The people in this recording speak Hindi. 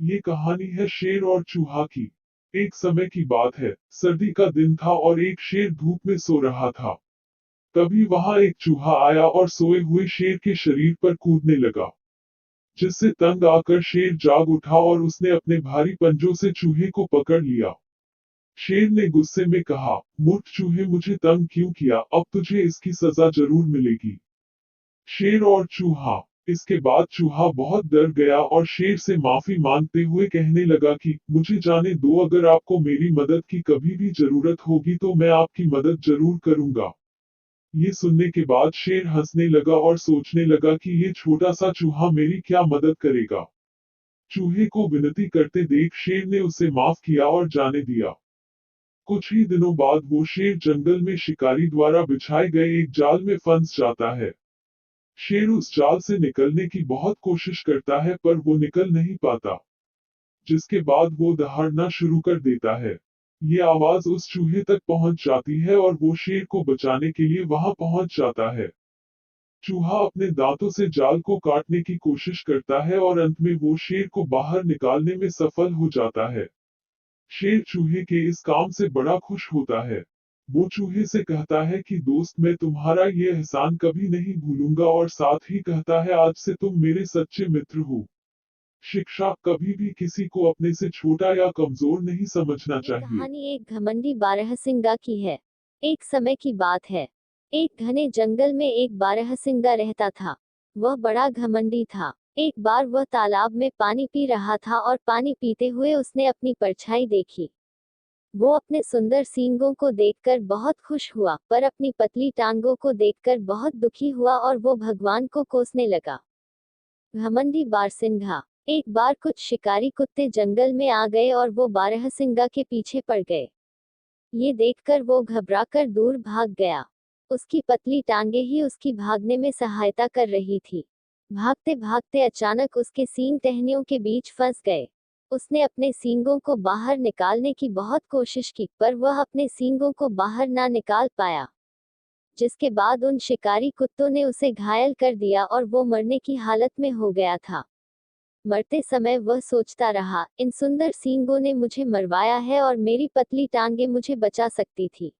ये कहानी है शेर और चूहा की। एक समय की बात है, सर्दी का दिन था और एक शेर धूप में सो रहा था। तभी वहां एक चूहा आया और सोए हुए शेर के शरीर पर कूदने लगा, जिससे तंग आकर शेर जाग उठा और उसने अपने भारी पंजों से चूहे को पकड़ लिया। शेर ने गुस्से में कहा, मूर्ख चूहे, मुझे तंग क्यों किया, अब तुझे इसकी सजा जरूर मिलेगी। शेर और चूहा। इसके बाद चूहा बहुत डर गया और शेर से माफी मांगते हुए कहने लगा कि मुझे जाने दो, अगर आपको मेरी मदद की कभी भी जरूरत होगी तो मैं आपकी मदद जरूर करूंगा। ये सुनने के बाद शेर हंसने लगा और सोचने लगा कि ये छोटा सा चूहा मेरी क्या मदद करेगा। चूहे को विनती करते देख शेर ने उसे माफ किया और जाने दिया। कुछ ही दिनों बाद वो शेर जंगल में शिकारी द्वारा बिछाए गए एक जाल में फंस जाता है। शेर उस जाल से निकलने की बहुत कोशिश करता है पर वो निकल नहीं पाता, जिसके बाद वो दहाड़ना शुरू कर देता है। ये आवाज उस चूहे तक पहुंच जाती है और वो शेर को बचाने के लिए वहां पहुंच जाता है। चूहा अपने दांतों से जाल को काटने की कोशिश करता है और अंत में वो शेर को बाहर निकालने में सफल हो जाता है। शेर चूहे के इस काम से बड़ा खुश होता है। वो चूहे से कहता है कि दोस्त, मैं तुम्हारा ये एहसान कभी नहीं भूलूंगा, और साथ ही कहता है, आज से तुम मेरे सच्चे मित्र हो। शिक्षा, कभी भी किसी को अपने से छोटा या कमजोर नहीं समझना ये चाहिए। कहानी एक घमंडी बारहसिंगा की है। एक समय की बात है। एक घने जंगल में एक बारहसिंगा रहता था। वह बड़ा घमंडी था। एक बार वह तालाब में पानी पी रहा था और पानी पीते हुए उसने अपनी परछाई देखी। वो अपने सुंदर सींगों को देखकर बहुत खुश हुआ, पर अपनी पतली टांगों को देखकर बहुत दुखी हुआ और वो भगवान को कोसने लगा। घमंडी बारहसिंगा। एक बार कुछ शिकारी कुत्ते जंगल में आ गए और वो बारहसिंगा के पीछे पड़ गए। ये देखकर वो घबराकर दूर भाग गया। उसकी पतली टांगे ही उसकी भागने में सहायता कर रही थी। भागते भागते अचानक उसके सींग टहनियों के बीच फंस गए। उसने अपने सींगों को बाहर निकालने की बहुत कोशिश की, पर वह अपने सींगों को बाहर ना निकाल पाया। जिसके बाद उन शिकारी कुत्तों ने उसे घायल कर दिया और वो मरने की हालत में हो गया था। मरते समय वह सोचता रहा, इन सुंदर सींगों ने मुझे मरवाया है और मेरी पतली टांगे मुझे बचा सकती थी।